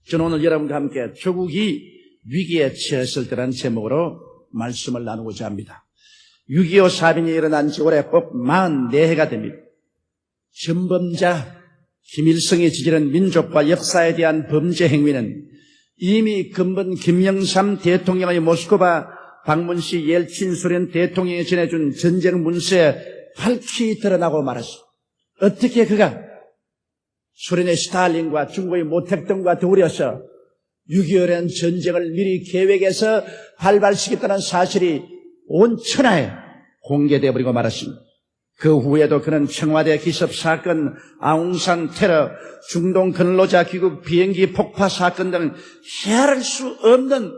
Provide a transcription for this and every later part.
저는 오늘 여러분과 함께 조국이 위기에 처했을 때라는 제목으로 말씀을 나누고자 합니다. 6.25 사변이 일어난 지 올해 꼭 44해가 됩니다. 전범자 김일성이 저지른 민족과 역사에 대한 범죄 행위는 이미 근본 김영삼 대통령의 모스크바 방문 시 옐친 소련 대통령이 전해준 전쟁 문서에 밝히 드러나고 말았습니다. 어떻게 그가 소련의 스탈린과 중국의 모택동과 더불어서 6.25년 전쟁을 미리 계획해서 발발시켰다는 사실이 온 천하에 공개되어 버리고 말았습니다. 그 후에도 그는 청와대 기습 사건, 아웅산 테러, 중동 근로자 귀국 비행기 폭파 사건 등 헤아릴 수 없는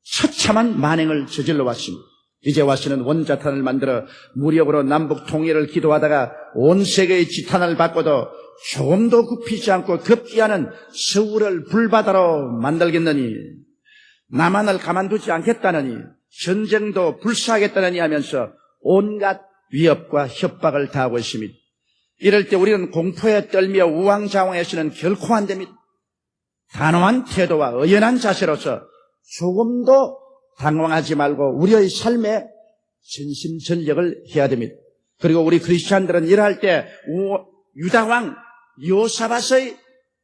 처참한 만행을 저질러 왔습니다. 이제 와서는 원자탄을 만들어 무력으로 남북 통일을 기도하다가 온 세계의 지탄을 받고도 조금도 굽히지 않고 급기야는 서울을 불바다로 만들겠느니, 남한을 가만두지 않겠다느니, 전쟁도 불사하겠다느니 하면서 온갖 위협과 협박을 당하고 있습니다. 이럴 때 우리는 공포에 떨며 우왕좌왕해서는 결코 안 됩니다. 단호한 태도와 의연한 자세로서 조금도 당황하지 말고 우리의 삶에 전심전력을 해야 됩니다. 그리고 우리 크리스찬들은 일할 때 유다왕 여호사밧의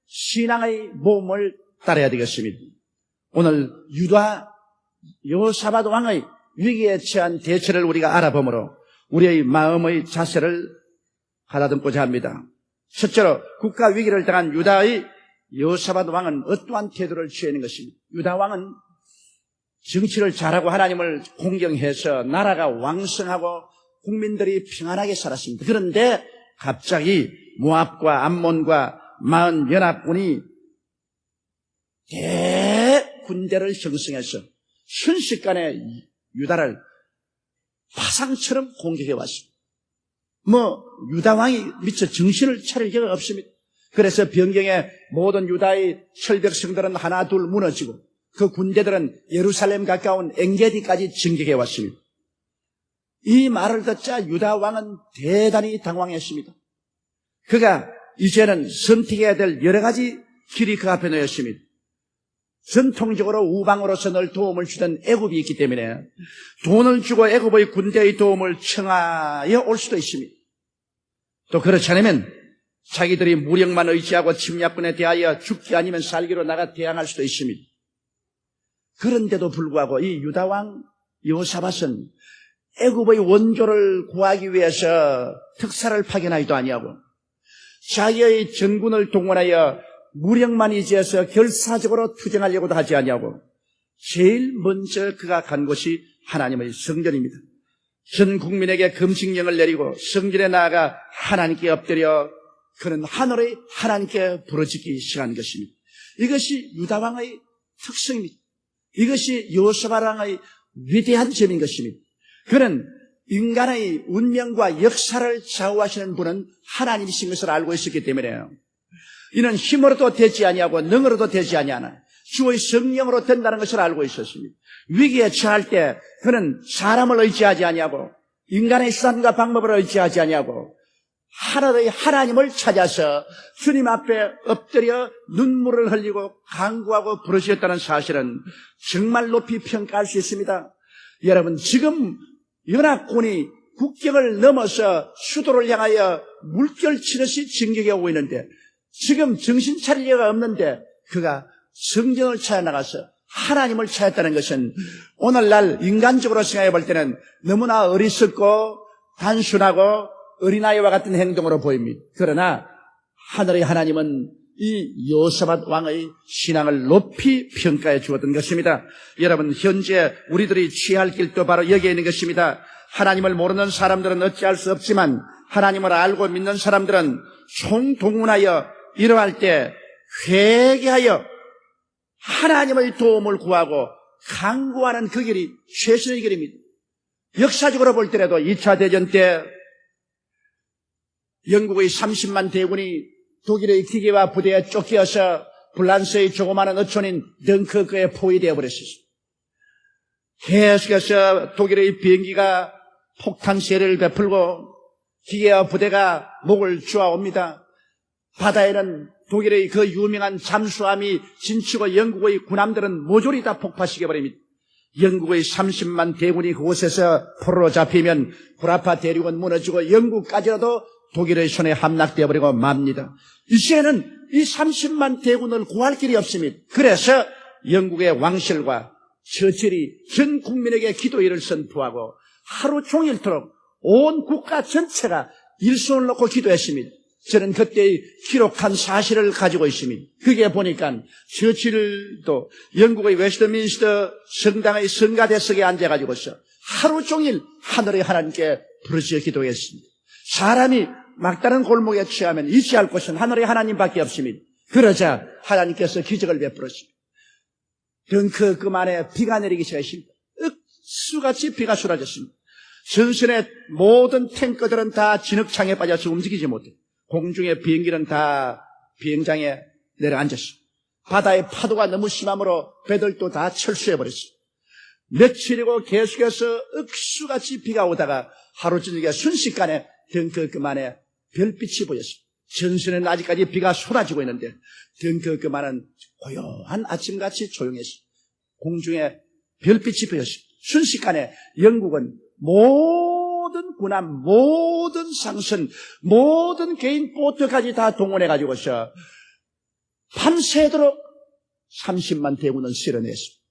신앙의 모험을 따라야 되겠습니다. 오늘 유다 여호사밧 왕의 위기에 처한 대처를 우리가 알아보므로 우리의 마음의 자세를 가다듬고자 합니다. 첫째로 국가 위기를 당한 유다의 여호사밧 왕은 어떠한 태도를 취하는 것입니다. 유다 왕은 정치를 잘하고 하나님을 공경해서 나라가 왕성하고 국민들이 평안하게 살았습니다. 그런데 갑자기 모압과 암몬과 마흔 연합군이 대군대를 형성해서 순식간에 유다를 파상처럼 공격해 왔습니다. 유다왕이 미처 정신을 차릴 기회가 없습니다. 그래서 변경에 모든 유다의 철벽성들은 하나 둘 무너지고 그 군대들은 예루살렘 가까운 엔게디까지 진격해 왔습니다. 이 말을 듣자 유다 왕은 대단히 당황했습니다. 그가 이제는 선택해야 될 여러 가지 길이 그 앞에 놓였습니다. 전통적으로 우방으로서 늘 도움을 주던 애굽이 있기 때문에 돈을 주고 애굽의 군대의 도움을 청하여 올 수도 있습니다. 또 그렇지 않으면 자기들이 무력만 의지하고 침략군에 대하여 죽기 아니면 살기로 나가 대항할 수도 있습니다. 그런데도 불구하고 이 유다왕 여호사밧은 애굽의 원조를 구하기 위해서 특사를 파견하기도 아니하고 자기의 전군을 동원하여 무력만 의지해서 결사적으로 투쟁하려고도 하지 아니하고 제일 먼저 그가 간 곳이 하나님의 성전입니다. 전 국민에게 금식령을 내리고 성전에 나아가 하나님께 엎드려 그는 하늘의 하나님께 부르짖기 시작한 것입니다. 이것이 유다왕의 특성입니다. 이것이 여호사밧 왕의 위대한 점인 것입니다. 그는 인간의 운명과 역사를 좌우하시는 분은 하나님이신 것을 알고 있었기 때문에요. 이는 힘으로도 되지 아니하고 능으로도 되지 아니하나 주의 성령으로 된다는 것을 알고 있었습니다. 위기에 처할 때 그는 사람을 의지하지 아니하고 인간의 수단과 방법을 의지하지 아니하고 하나의 하나님을 찾아서 주님 앞에 엎드려 눈물을 흘리고 간구하고 부르짖었다는 사실은 정말 높이 평가할 수 있습니다. 여러분, 지금 연합군이 국경을 넘어서 수도를 향하여 물결치듯이 진격해 오고 있는데 지금 정신 차릴 여가 없는데 그가 성전을 찾아 나가서 하나님을 찾았다는 것은 오늘날 인간적으로 생각해 볼 때는 너무나 어리석고 단순하고 어린아이와 같은 행동으로 보입니다. 그러나 하늘의 하나님은 이 여호사밧 왕의 신앙을 높이 평가해 주었던 것입니다. 여러분, 현재 우리들이 취할 길도 바로 여기에 있는 것입니다. 하나님을 모르는 사람들은 어찌할 수 없지만 하나님을 알고 믿는 사람들은 총동원하여 이러할 때 회개하여 하나님의 도움을 구하고 간구하는 그 길이 최선의 길입니다. 역사적으로 볼 때라도 2차 대전 때 영국의 30만 대군이 독일의 기계화 부대에 쫓겨서 프랑스의 조그마한 어촌인 덩크크에 포위되어 버렸습니다. 계속해서 독일의 비행기가 폭탄 세례를 베풀고 기계화 부대가 목을 주워옵니다. 바다에는 독일의 그 유명한 잠수함이 진치고 영국의 군함들은 모조리 다 폭파시켜버립니다. 영국의 30만 대군이 그곳에서 포로로 잡히면 구라파 대륙은 무너지고 영국까지라도 독일의 손에 함락되어 버리고 맙니다. 이제는 이 30만 대군을 구할 길이 없습니다. 그래서 영국의 왕실과 처칠이 전 국민에게 기도회를 선포하고 하루 종일토록 온 국가 전체가 일손을 놓고 기도했습니다. 저는 그때의 기록한 사실을 가지고 있습니다. 그게 보니까 처칠도 영국의 웨스트민스터 성당의 성가대석에 앉아가지고서 하루 종일 하늘의 하나님께 부르짖어 기도했습니다. 사람이 막다른 골목에 취하면 의지할 곳은 하늘의 하나님밖에 없습니다. 그러자 하나님께서 기적을 베풀었습니다. 덩크 그만에 비가 내리기 시작했습니다. 억수같이 비가 쏟아졌습니다. 전선의 모든 탱커들은 다 진흙창에 빠져서 움직이지 못해. 공중의 비행기는 다 비행장에 내려앉았습니다. 바다의 파도가 너무 심함으로 배들도 다 철수해버렸습니다. 며칠이고 계속해서 억수같이 비가 오다가 하루 저녁에 순식간에 덩크 그만에 별빛이 보였습니다. 전선에는 아직까지 비가 쏟아지고 있는데 덩크 그만은 고요한 아침같이 조용했습니다. 공중에 별빛이 보였습니다. 순식간에 영국은 모든 군함, 모든 상선, 모든 개인 보트까지 다 동원해가지고서 밤새도록 30만 대군을 실어냈습니다.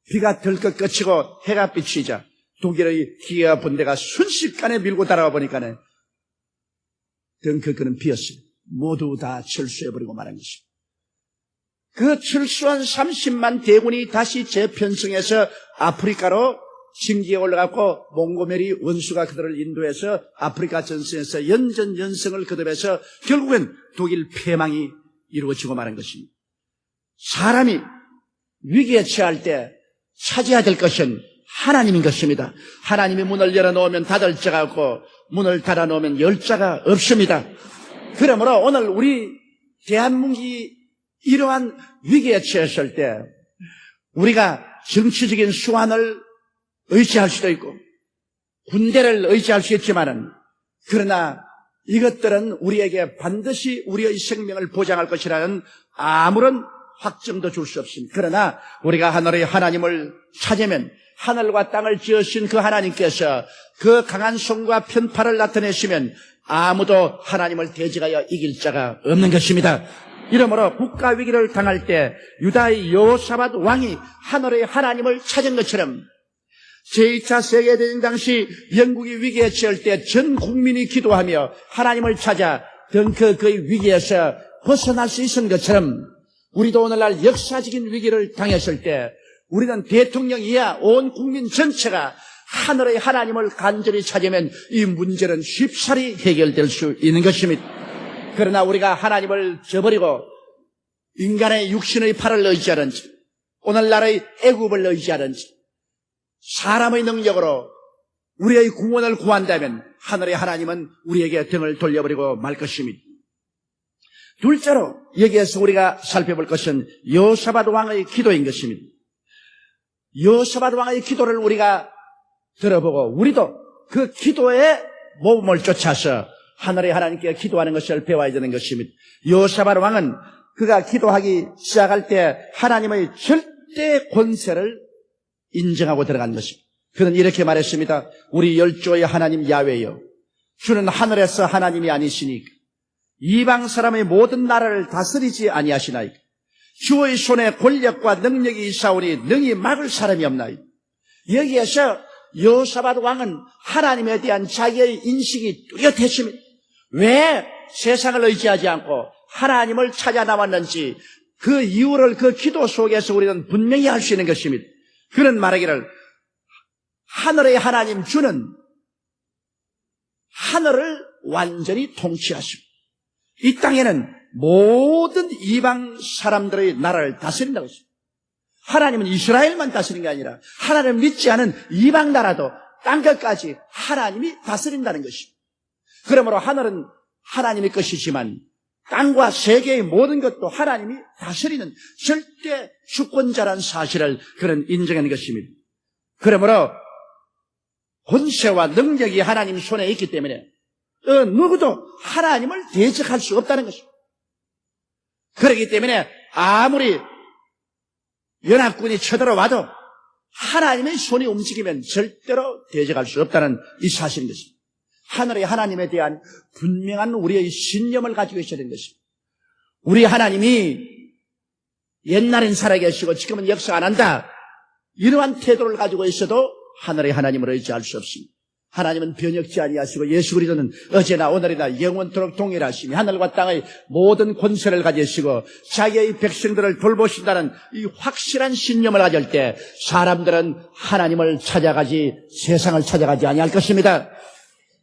비가 덜컥 그치고 해가 비치자 독일의 기아 분대가 순식간에 밀고 따라와 보니까는 덩크크는 비었습니다. 모두 다 철수해버리고 말한 것입니다. 그 철수한 30만 대군이 다시 재편성해서 아프리카로 징기에 올라갔고 몽고메리 원수가 그들을 인도해서 아프리카 전선에서 연전연승을 거듭해서 결국엔 독일 패망이 이루어지고 말한 것입니다. 사람이 위기에 처할 때 차지해야 될 것은 하나님인 것입니다. 하나님이 문을 열어놓으면 닫을 자가 없고 문을 닫아놓으면 열 자가 없습니다. 그러므로 오늘 우리 대한민국이 이러한 위기에 처했을 때 우리가 정치적인 수완을 의지할 수도 있고 군대를 의지할 수 있지만은 그러나 이것들은 우리에게 반드시 우리의 생명을 보장할 것이라는 아무런 확증도 줄 수 없습니다. 그러나 우리가 하늘의 하나님을 찾으면 하늘과 땅을 지으신 그 하나님께서 그 강한 손과 편파를 나타내시면 아무도 하나님을 대적하여 이길 자가 없는 것입니다. 이러므로 국가 위기를 당할 때 유다의 여호사밧 왕이 하늘의 하나님을 찾은 것처럼 제2차 세계대전 당시 영국이 위기에 처할 때 전 국민이 기도하며 하나님을 찾아 덩크크의 위기에서 벗어날 수 있었던 것처럼 우리도 오늘날 역사적인 위기를 당했을 때 우리는 대통령이야 온 국민 전체가 하늘의 하나님을 간절히 찾으면 이 문제는 쉽사리 해결될 수 있는 것입니다. 그러나 우리가 하나님을 저버리고 인간의 육신의 팔을 의지하든지 오늘날의 애굽을 의지하든지 사람의 능력으로 우리의 구원을 구한다면 하늘의 하나님은 우리에게 등을 돌려버리고 말 것입니다. 둘째로 여기에서 우리가 살펴볼 것은 여호사밧 왕의 기도인 것입니다. 여호사밧 왕의 기도를 우리가 들어보고 우리도 그 기도의 모범을 쫓아서 하늘의 하나님께 기도하는 것을 배워야 되는 것입니다. 여호사밧 왕은 그가 기도하기 시작할 때 하나님의 절대 권세를 인정하고 들어간 것입니다. 그는 이렇게 말했습니다. 우리 열조의 하나님 야훼여, 주는 하늘에서 하나님이 아니시니까 이방 사람의 모든 나라를 다스리지 아니하시나이까. 주의 손에 권력과 능력이 있사오니 능히 막을 사람이 없나이까. 여기에서 여호사밧 왕은 하나님에 대한 자기의 인식이 뚜렷했습니다. 왜 세상을 의지하지 않고 하나님을 찾아 나왔는지 그 이유를 그 기도 속에서 우리는 분명히 알 수 있는 것입니다. 그는 말하기를 하늘의 하나님 주는 하늘을 완전히 통치하십니다. 이 땅에는 모든 이방 사람들의 나라를 다스린다고 했습니다. 하나님은 이스라엘만 다스리는 게 아니라 하나님을 믿지 않은 이방 나라도 땅끝까지 하나님이 다스린다는 것입니다. 그러므로 하늘은 하나님의 것이지만 땅과 세계의 모든 것도 하나님이 다스리는 절대 주권자라는 사실을 그는 인정하는 것입니다. 그러므로 권세와 능력이 하나님 손에 있기 때문에 누구도 하나님을 대적할 수 없다는 것입니다. 그렇기 때문에 아무리 연합군이 쳐들어와도 하나님의 손이 움직이면 절대로 대적할 수 없다는 이 사실인 것입니다. 하늘의 하나님에 대한 분명한 우리의 신념을 가지고 있어야 되는 것입니다. 우리 하나님이 옛날엔 살아계시고 지금은 역사 안 한다, 이러한 태도를 가지고 있어도 하늘의 하나님을 의지할 수 없습니다. 하나님은 변혁지 아니하시고 예수 그리스도는 어제나 오늘이나 영원토록 동일하시며 하늘과 땅의 모든 권세를 가지시고 자기의 백성들을 돌보신다는 이 확실한 신념을 가질 때 사람들은 하나님을 찾아가지 세상을 찾아가지 아니할 것입니다.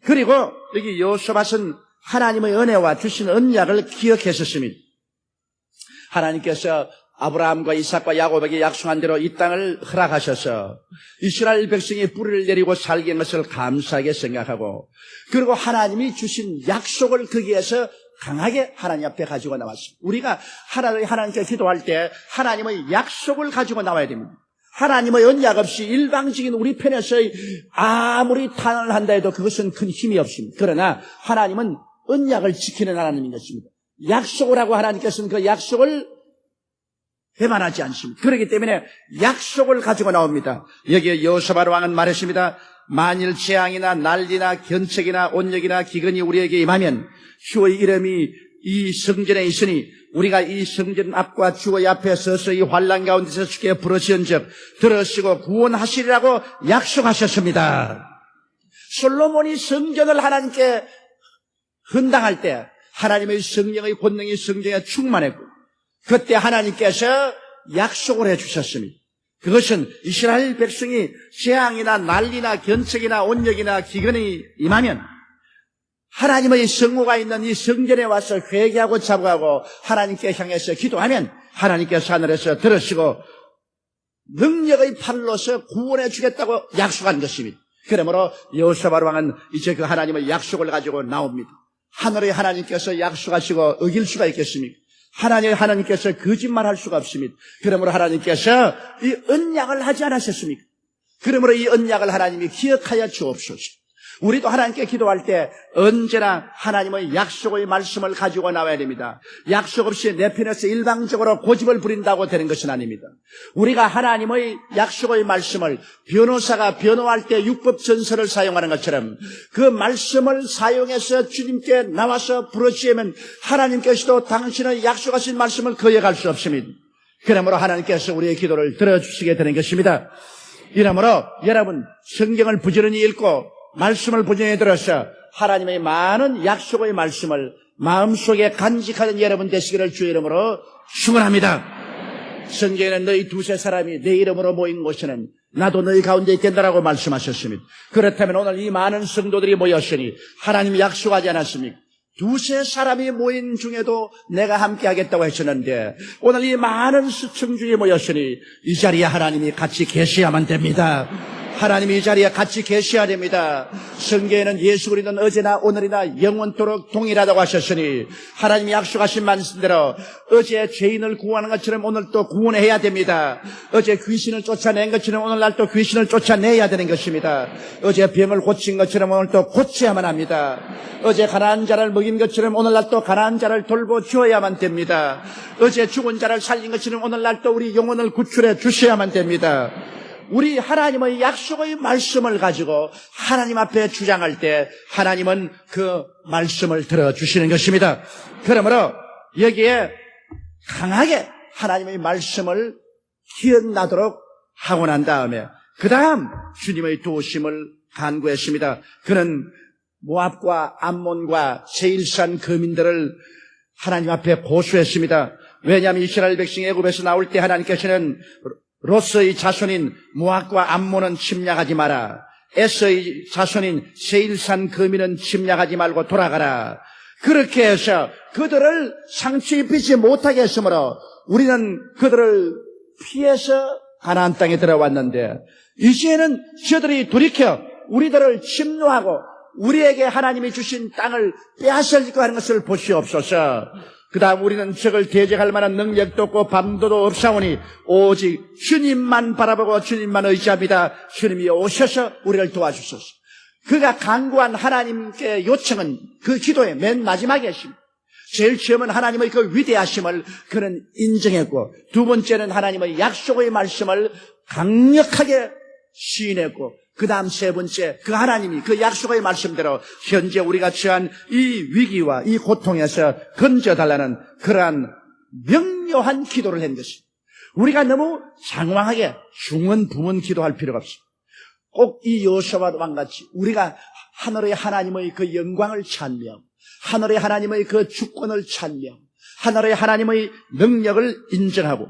그리고 여기 여호사밧은 하나님의 은혜와 주신 언약을 기억했었습니다. 하나님께서 아브라함과 이삭과 야곱에게 약속한 대로 이 땅을 허락하셔서 이스라엘 백성이 뿌리를 내리고 살게 한 것을 감사하게 생각하고, 그리고 하나님이 주신 약속을 거기에서 강하게 하나님 앞에 가지고 나왔습니다. 우리가 하나님께 기도할 때 하나님의 약속을 가지고 나와야 됩니다. 하나님의 언약 없이 일방적인 우리 편에서 아무리 탄원을 한다 해도 그것은 큰 힘이 없습니다. 그러나 하나님은 언약을 지키는 하나님인 것입니다. 약속을 하고 하나님께서는 그 약속을 배반하지 않습니다. 그렇기 때문에 약속을 가지고 나옵니다. 여기에 여호사밧 왕은 말했습니다. 만일 재앙이나 난리나 견책이나 온역이나 기근이 우리에게 임하면 주의 이름이 이 성전에 있으니 우리가 이 성전 앞과 주의 앞에 서서 이 환난 가운데서 주께 부르시은즉 들으시고 구원하시리라고 약속하셨습니다. 솔로몬이 성전을 하나님께 헌당할 때 하나님의 성령의 권능이 성전에 충만했고, 그때 하나님께서 약속을 해주셨습니다. 그것은 이스라엘 백성이 재앙이나 난리나 견책이나 온역이나 기근이 임하면 하나님의 성모가 있는 이 성전에 와서 회개하고 자복하고 하나님께 향해서 기도하면 하나님께서 하늘에서 들으시고 능력의 팔로서 구원해 주겠다고 약속한 것입니다. 그러므로 여호사밧 왕은 이제 그 하나님의 약속을 가지고 나옵니다. 하늘의 하나님께서 약속하시고 어길 수가 있겠습니까? 하나님께서 거짓말할 수가 없습니다. 그러므로 하나님께서 이 언약을 하지 않으셨습니까? 그러므로 이 언약을 하나님이 기억하여 주옵소서. 우리도 하나님께 기도할 때 언제나 하나님의 약속의 말씀을 가지고 나와야 됩니다. 약속 없이 내 편에서 일방적으로 고집을 부린다고 되는 것은 아닙니다. 우리가 하나님의 약속의 말씀을 변호사가 변호할 때 율법전서를 사용하는 것처럼 그 말씀을 사용해서 주님께 나와서 부르시면 하나님께서도 당신의 약속하신 말씀을 거역할 수 없습니다. 그러므로 하나님께서 우리의 기도를 들어주시게 되는 것입니다. 이러므로 여러분 성경을 부지런히 읽고 말씀을 부정해 들어서 하나님의 많은 약속의 말씀을 마음속에 간직하는 여러분 되시기를 주의 이름으로 축원합니다. 성경에는 너희 두세 사람이 내 이름으로 모인 곳에는 나도 너희 가운데 있겠다라고 말씀하셨습니다. 그렇다면 오늘 이 많은 성도들이 모였으니 하나님이 약속하지 않았습니까? 두세 사람이 모인 중에도 내가 함께 하겠다고 하셨는데 오늘 이 많은 시청중이 모였으니 이 자리에 하나님이 같이 계셔야만 됩니다. 하나님이 이 자리에 같이 계셔야 됩니다. 성경에는 예수 그리스도는 어제나 오늘이나 영원토록 동일하다고 하셨으니 하나님이 약속하신 말씀대로 어제 죄인을 구하는 것처럼 오늘 또 구원해야 됩니다. 어제 귀신을 쫓아낸 것처럼 오늘날 또 귀신을 쫓아내야 되는 것입니다. 어제 병을 고친 것처럼 오늘 또 고쳐야만 합니다. 어제 가난한 자를 먹인 것처럼 오늘날 또 가난한 자를 돌보주어야만 됩니다. 어제 죽은 자를 살린 것처럼 오늘날 또 우리 영혼을 구출해 주셔야만 됩니다. 우리 하나님의 약속의 말씀을 가지고 하나님 앞에 주장할 때 하나님은 그 말씀을 들어주시는 것입니다. 그러므로 여기에 강하게 하나님의 말씀을 기억나도록 하고 난 다음에 그 다음 주님의 도우심을 간구했습니다. 그는 모압과 암몬과 세일산 거민들을 하나님 앞에 고소했습니다. 왜냐하면 이스라엘 백성이 애굽에서 나올 때 하나님께서는 롯의 자손인 모압과 암몬은 침략하지 마라. 에서의 자손인 세일산 거민은 침략하지 말고 돌아가라. 그렇게 해서 그들을 상처 입히지 못하게 했으므로 우리는 그들을 피해서 가나안 땅에 들어왔는데 이제는 저들이 돌이켜 우리들을 침노하고 우리에게 하나님이 주신 땅을 빼앗으려고 하는 것을 보시옵소서. 그 다음 우리는 적을 대적할 만한 능력도 없고 밤도도 없사오니 오직 주님만 바라보고 주님만 의지합니다. 주님이 오셔서 우리를 도와주소서. 그가 간구한 하나님께 요청은 그 기도의 맨 마지막에 있습니다. 제일 처음은 하나님의 그 위대하심을 그는 인정했고, 두 번째는 하나님의 약속의 말씀을 강력하게 시인했고, 그 다음 세 번째, 그 하나님이 그 약속의 말씀대로 현재 우리가 처한 이 위기와 이 고통에서 건져달라는 그러한 명료한 기도를 한 것입니다. 우리가 너무 장황하게 중언부언 기도할 필요가 없습니다. 꼭 이 여호수아 왕같이 우리가 하늘의 하나님의 그 영광을 찬미하고, 하늘의 하나님의 그 주권을 찬미하고, 하늘의 하나님의 능력을 인정하고,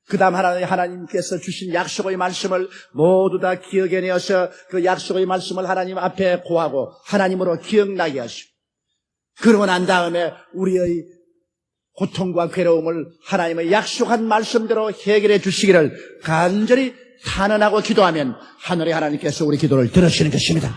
그 다음 하나님께서 주신 약속의 말씀을 모두 다 기억해내어서 그 약속의 말씀을 하나님 앞에 고하고 하나님으로 기억나게 하시고, 그러고 난 다음에 우리의 고통과 괴로움을 하나님의 약속한 말씀대로 해결해 주시기를 간절히 탄원하고 기도하면 하늘의 하나님께서 우리 기도를 들으시는 것입니다.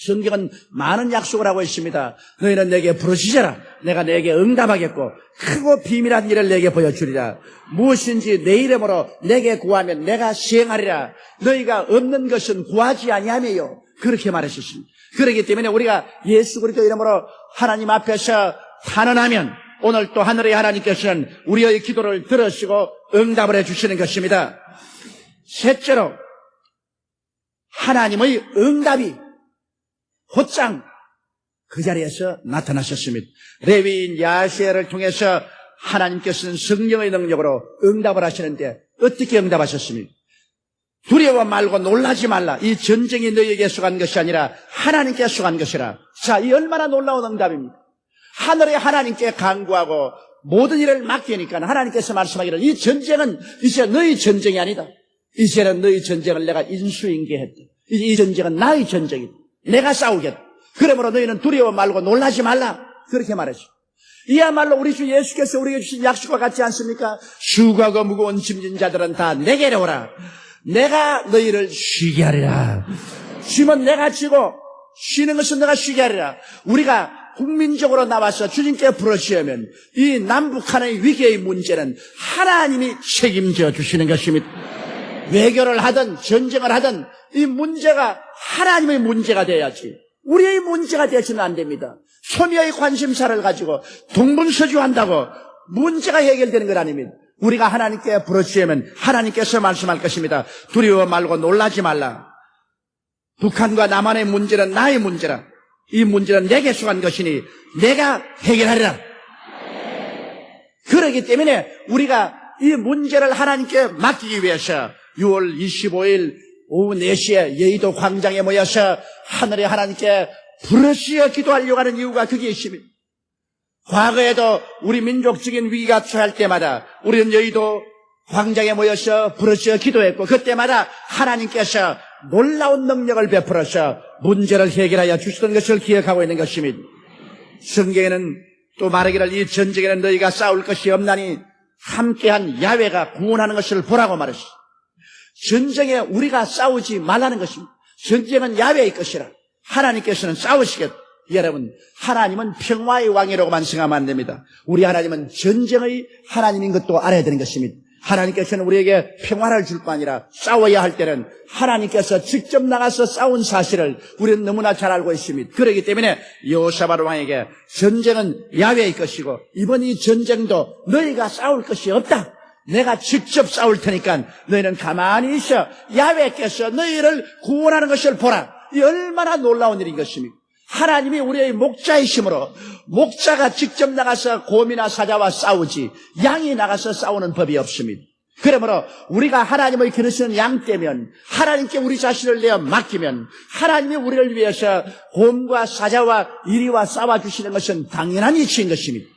성경은 많은 약속을 하고 있습니다. 너희는 내게 부르짖어라. 내가 내게 응답하겠고 크고 비밀한 일을 내게 보여주리라. 무엇인지 내 이름으로 내게 구하면 내가 시행하리라. 너희가 없는 것은 구하지 아니하며요. 그렇게 말하셨습니다. 그렇기 때문에 우리가 예수 그리스도 이름으로 하나님 앞에서 탄원하면 오늘 또 하늘의 하나님께서는 우리의 기도를 들으시고 응답을 해주시는 것입니다. 셋째로 하나님의 응답이 곧장 그 자리에서 나타나셨습니다. 레위인 야시엘을 통해서 하나님께서는 성령의 능력으로 응답을 하시는데 어떻게 응답하셨습니까? 두려워 말고 놀라지 말라. 이 전쟁이 너희에게 속한 것이 아니라 하나님께 속한 것이라. 자, 이 얼마나 놀라운 응답입니까? 하늘의 하나님께 간구하고 모든 일을 맡기니까 하나님께서 말씀하기를 이 전쟁은 이제 너희 전쟁이 아니다. 이제는 너희 전쟁을 내가 인수인계했다. 이 전쟁은 나의 전쟁이다. 내가 싸우겠다. 그러므로 너희는 두려워 말고 놀라지 말라. 그렇게 말했죠. 이야말로 우리 주 예수께서 우리에게 주신 약속과 같지 않습니까? 수고하고 무거운 짐진 자들은 다 내게로 오라. 내가 너희를 쉬게 하리라. 짐은 내가 지고 쉬는 것은 내가 쉬게 하리라. 우리가 국민적으로 나와서 주님께 부르짖으면 이 남북한의 위기의 문제는 하나님이 책임져 주시는 것입니다. 외교를 하든 전쟁을 하든 이 문제가 하나님의 문제가 돼야지 우리의 문제가 되어서는 안 됩니다. 소녀의 관심사를 가지고 동분서주한다고 문제가 해결되는 것 아닙니다. 우리가 하나님께 부르짖으면 하나님께서 말씀할 것입니다. 두려워 말고 놀라지 말라. 북한과 남한의 문제는 나의 문제라. 이 문제는 내게 속한 것이니 내가 해결하리라. 그렇기 때문에 우리가 이 문제를 하나님께 맡기기 위해서 6월 25일 오후 4시에 여의도 광장에 모여서 하늘의 하나님께 부르짖어 기도하려고 하는 이유가 그게 있습니다. 과거에도 우리 민족적인 위기가 처할 때마다 우리는 여의도 광장에 모여서 부르짖어 기도했고 그때마다 하나님께서 놀라운 능력을 베풀어서 문제를 해결하여 주시던 것을 기억하고 있는 것입니다. 성경에는 또 말하기를 이 전쟁에는 너희가 싸울 것이 없나니 함께한 야훼가 구원하는 것을 보라고 말했습니다. 전쟁에 우리가 싸우지 말라는 것입니다. 전쟁은 야훼의 것이라. 하나님께서는 싸우시겠다. 여러분, 하나님은 평화의 왕이라고만 생각하면 안 됩니다. 우리 하나님은 전쟁의 하나님인 것도 알아야 되는 것입니다. 하나님께서는 우리에게 평화를 줄 뿐 아니라 싸워야 할 때는 하나님께서 직접 나가서 싸운 사실을 우리는 너무나 잘 알고 있습니다. 그렇기 때문에 여호사밧 왕에게 전쟁은 야훼의 것이고 이번 이 전쟁도 너희가 싸울 것이 없다. 내가 직접 싸울 테니까 너희는 가만히 있어. 야훼께서 너희를 구원하는 것을 보라. 이 얼마나 놀라운 일인 것입니까? 하나님이 우리의 목자이심으로 목자가 직접 나가서 곰이나 사자와 싸우지 양이 나가서 싸우는 법이 없습니다. 그러므로 우리가 하나님의 기르시는 양 떼면 하나님께 우리 자신을 내어 맡기면 하나님이 우리를 위해서 곰과 사자와 이리와 싸워주시는 것은 당연한 이치인 것입니다.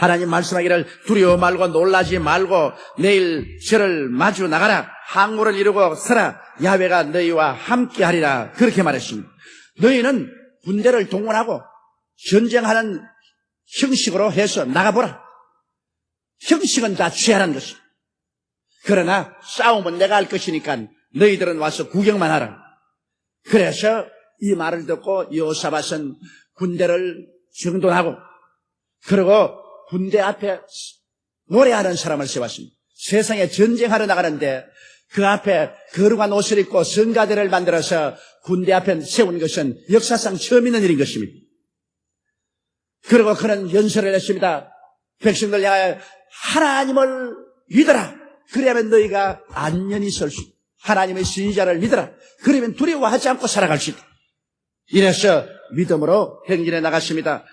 하나님 말씀하기를 두려워 말고 놀라지 말고 내일 저를 마주 나가라. 항구를 이루고 서라. 야훼가 너희와 함께하리라. 그렇게 말했습니다. 너희는 군대를 동원하고 전쟁하는 형식으로 해서 나가보라. 형식은 다 취하라는 것입니다. 그러나 싸움은 내가 할 것이니까 너희들은 와서 구경만 하라. 그래서 이 말을 듣고 여호사밧은 군대를 정돈하고 그리고 군대 앞에 노래하는 사람을 세웠습니다. 세상에 전쟁하러 나가는데 그 앞에 거룩한 옷을 입고 성가대를 만들어서 군대 앞에 세운 것은 역사상 처음 있는 일인 것입니다. 그리고 그는 연설을 했습니다. 백성들 향하여 하나님을 믿어라. 그러면 너희가 안전히 설 수 있다. 하나님의 선지자를 믿어라. 그러면 두려워하지 않고 살아갈 수 있다. 이래서 믿음으로 행진해 나갔습니다.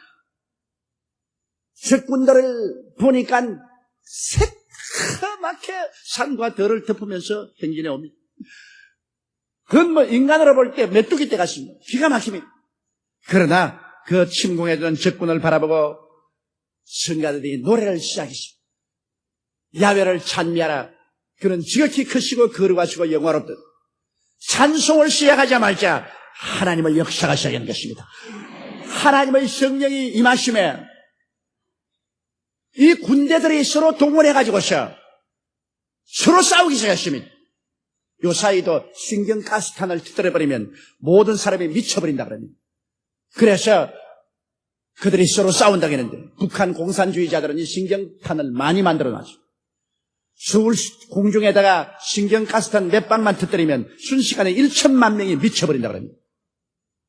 적군들을 보니까 새카맣게 산과 들을 덮으면서 행진해 옵니다. 그건 뭐 인간으로 볼 때 메뚜기 떼 같습니다. 기가 막힙니다. 그러나 그 침공해던 적군을 바라보고 성가들이 노래를 시작했습니다. 야훼를 찬미하라. 그는 지극히 크시고 거룩하시고 영화롭다. 찬송을 시작하자마자 하나님의 역사가 시작한 것입니다. 하나님의 성령이 임하심에 이 군대들이 서로 동원해가지고서 서로 싸우기 시작했습니다. 요 사이도 신경가스탄을 터뜨려버리면 모든 사람이 미쳐버린다 그럽니다. 그래서 그들이 서로 싸운다고 했는데 북한 공산주의자들은 이 신경탄을 많이 만들어놨죠. 서울 공중에다가 신경가스탄 몇 방만 터뜨리면 순식간에 1천만 명이 미쳐버린다 그럽니다.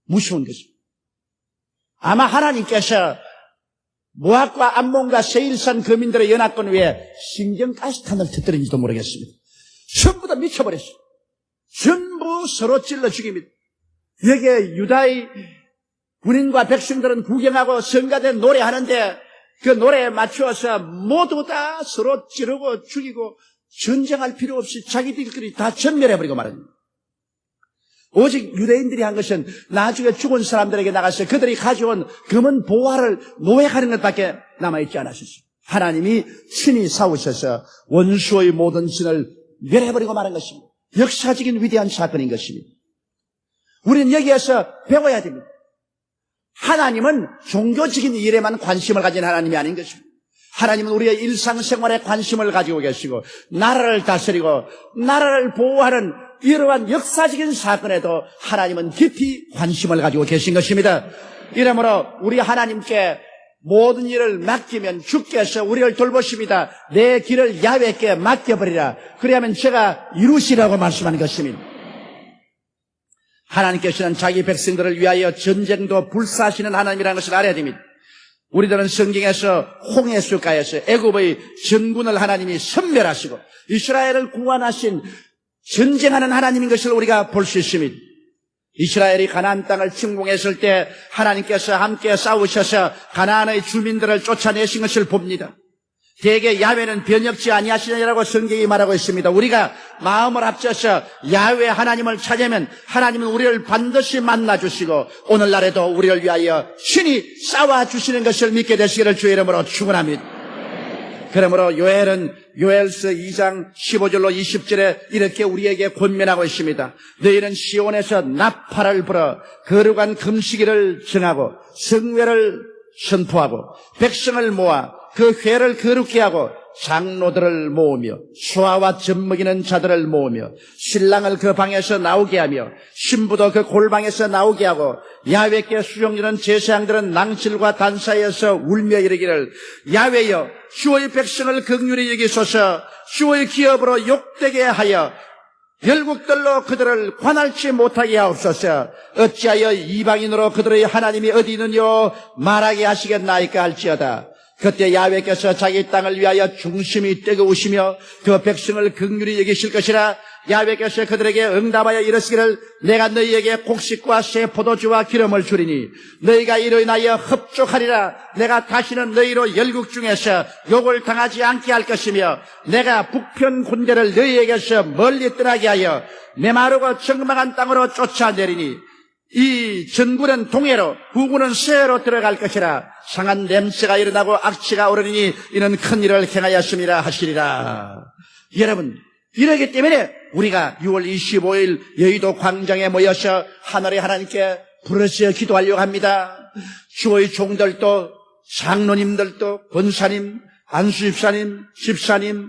무서운 것입니다. 아마 하나님께서 모압과 암몬과 세일산 거민들의 연합군 위에 신경가스탄을 터뜨린지도 모르겠습니다. 전부 다 미쳐버렸어요. 전부 서로 찔러 죽입니다. 여기에 유다의 군인과 백성들은 구경하고 성가대 노래하는데 그 노래에 맞추어서 모두 다 서로 찌르고 죽이고 전쟁할 필요 없이 자기들끼리 다 전멸해버리고 말합니다. 오직 유대인들이 한 것은 나중에 죽은 사람들에게 나가서 그들이 가져온 금은 보화를 노획하는 것밖에 남아있지 않았었어요. 하나님이 친히 싸우셔서 원수의 모든 진을 멸해버리고 마는 것입니다. 역사적인 위대한 사건인 것입니다. 우리는 여기에서 배워야 됩니다. 하나님은 종교적인 일에만 관심을 가진 하나님이 아닌 것입니다. 하나님은 우리의 일상생활에 관심을 가지고 계시고 나라를 다스리고 나라를 보호하는 이러한 역사적인 사건에도 하나님은 깊이 관심을 가지고 계신 것입니다. 이러므로 우리 하나님께 모든 일을 맡기면 주께서 우리를 돌보십니다. 내 길을 야훼께 맡겨버리라. 그래야만 제가 이루시라고 말씀하는 것입니다. 하나님께서는 자기 백성들을 위하여 전쟁도 불사하시는 하나님이라는 것을 알아야 됩니다. 우리들은 성경에서 홍해수가에서 애굽의 전군을 하나님이 섬멸하시고 이스라엘을 구원하신 전쟁하는 하나님인 것을 우리가 볼 수 있습니다. 이스라엘이 가나안 땅을 침공했을 때 하나님께서 함께 싸우셔서 가나안의 주민들을 쫓아내신 것을 봅니다. 대개 야훼는 변혁지 아니하시느냐라고 성경이 말하고 있습니다. 우리가 마음을 합쳐서 야훼 하나님을 찾으면 하나님은 우리를 반드시 만나주시고 오늘날에도 우리를 위하여 신이 싸워주시는 것을 믿게 되시기를 주의 이름으로 축원합니다. 그러므로 요엘은 요엘서 2장 15절로 20절에 이렇게 우리에게 권면하고 있습니다. 너희는 시온에서 나팔을 불어 거룩한 금식일을 정하고 성회를 선포하고 백성을 모아 그 회를 거룩히 하고 장로들을 모으며 수하와 젖먹이는 자들을 모으며 신랑을 그 방에서 나오게 하며 신부도 그 골방에서 나오게 하고 야훼께 수종드는 제사장들은 낭실과 단사에서 울며 이르기를 야훼여 주의 백성을 긍휼히 여기소서 주의 기업으로 욕되게 하여 열국들로 그들을 관할치 못하게 하옵소서. 어찌하여 이방인으로 그들의 하나님이 어디 있느뇨 말하게 하시겠나이까 할지어다. 그때 야훼께서 자기 땅을 위하여 중심이 뜨거우시며 그 백성을 긍휼히 여기실 것이라. 야훼께서 그들에게 응답하여 이르시기를 내가 너희에게 곡식과 새 포도주와 기름을 주리니 너희가 이로 인하여 흡족하리라. 내가 다시는 너희로 열국 중에서 욕을 당하지 않게 할 것이며 내가 북편 군대를 너희에게서 멀리 떠나게 하여 메마르고 적막한 땅으로 쫓아내리니 이 전군은 동해로 북군은 서해로 들어갈 것이라. 상한 냄새가 일어나고 악취가 오르니 이는 큰 일을 행하였음이라 하시리라. 여러분, 이러기 때문에 우리가 6월 25일 여의도 광장에 모여서 하늘의 하나님께 부르짖어 기도하려고 합니다. 주의 종들도 장로님들도 권사님, 안수집사님, 집사님,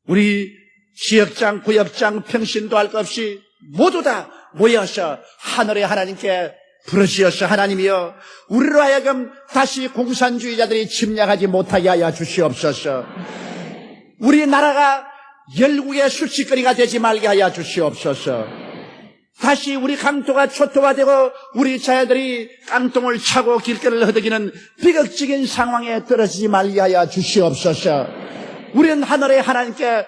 우리 지역장, 구역장, 평신도 할 것 없이 모두 다 모여서 하늘의 하나님께 부르짖어서 하나님이여 우리로 하여금 다시 공산주의자들이 침략하지 못하게 하여 주시옵소서. 우리나라가 열국의 수치거리가 되지 말게 하여 주시옵소서. 다시 우리 강토가 초토화되고 우리 자녀들이 깡통을 차고 길거리를 허덕이는 비극적인 상황에 떨어지지 말게 하여 주시옵소서. 우리는 하늘의 하나님께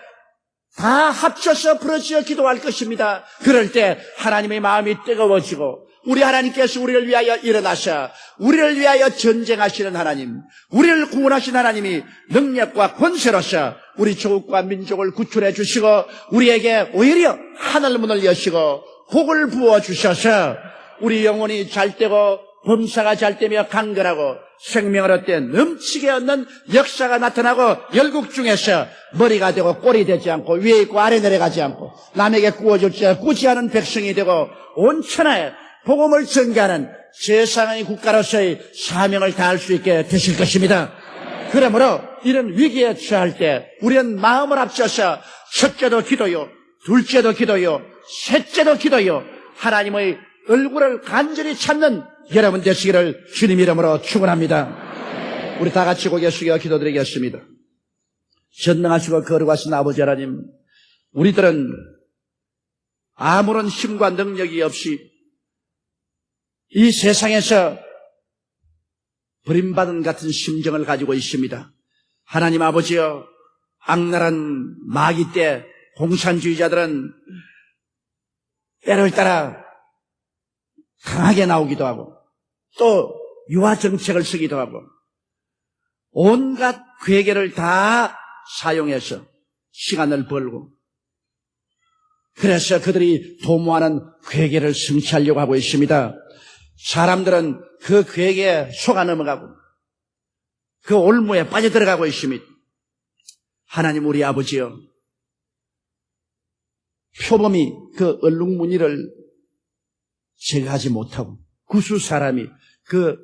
다 합쳐서 부르짖어 기도할 것입니다. 그럴 때 하나님의 마음이 뜨거워지고 우리 하나님께서 우리를 위하여 일어나셔 우리를 위하여 전쟁하시는 하나님, 우리를 구원하신 하나님이 능력과 권세로서 우리 조국과 민족을 구출해 주시고 우리에게 오히려 하늘문을 여시고 복을 부어 주셔서 우리 영혼이 잘 되고 범사가 잘 되며 강건하고 생명을 얻되 넘치게 얻는 역사가 나타나고 열국 중에서 머리가 되고 꼴이 되지 않고 위에 있고 아래 내려가지 않고 남에게 꾸지 않은 백성이 되고 온 천하에 복음을 전개하는 세상의 국가로서의 사명을 다할 수 있게 되실 것입니다. 그러므로 이런 위기에 처할 때 우리는 마음을 합쳐서 첫째도 기도요, 둘째도 기도요, 셋째도 기도요, 하나님의 얼굴을 간절히 찾는 여러분 되시기를 주님 이름으로 축원합니다. 우리 다 같이 고개 숙여 기도드리겠습니다. 전능하시고 거룩하신 아버지 하나님, 우리들은 아무런 힘과 능력이 없이 이 세상에서 버림받은 같은 심정을 가지고 있습니다. 하나님 아버지여, 악랄한 마귀 때 공산주의자들은 때를 따라 강하게 나오기도 하고 또 유화 정책을 쓰기도 하고 온갖 괴계를 다 사용해서 시간을 벌고 그래서 그들이 도모하는 괴계를 성취하려고 하고 있습니다. 사람들은 그 괴계에 속아 넘어가고 그 올무에 빠져들어가고 있습니다. 하나님 우리 아버지여, 표범이 그 얼룩무늬를 제거하지 못하고 구수 사람이 그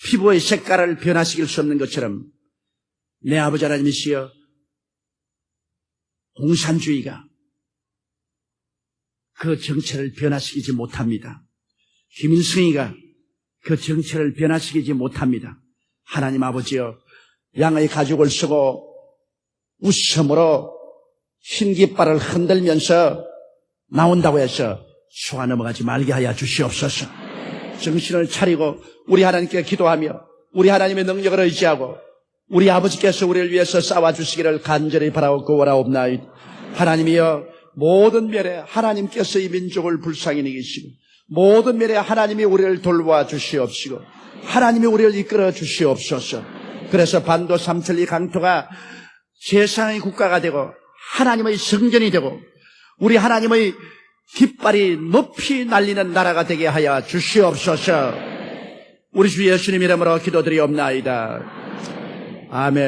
피부의 색깔을 변화시킬 수 없는 것처럼 내 아버지 하나님이시여, 공산주의가 그 정체를 변화시키지 못합니다. 김일성이가 그 정체를 변화시키지 못합니다. 하나님 아버지여, 양의 가죽을 쓰고 웃음으로 흰 깃발을 흔들면서 나온다고 해서 속아 넘어가지 말게 하여 주시옵소서. 정신을 차리고 우리 하나님께 기도하며 우리 하나님의 능력을 의지하고 우리 아버지께서 우리를 위해서 싸워주시기를 간절히 바라고 구원하옵나이다. 하나님이여, 모든 면에 하나님께서 이 민족을 불쌍히 여기시고 모든 면에 하나님이 우리를 돌보아 주시옵시고 하나님이 우리를 이끌어 주시옵소서. 그래서 반도 삼천리 강토가 세상의 국가가 되고 하나님의 성전이 되고 우리 하나님의 깃발이 높이 날리는 나라가 되게 하여 주시옵소서. 우리 주 예수님 이름으로 기도드리옵나이다. 아멘.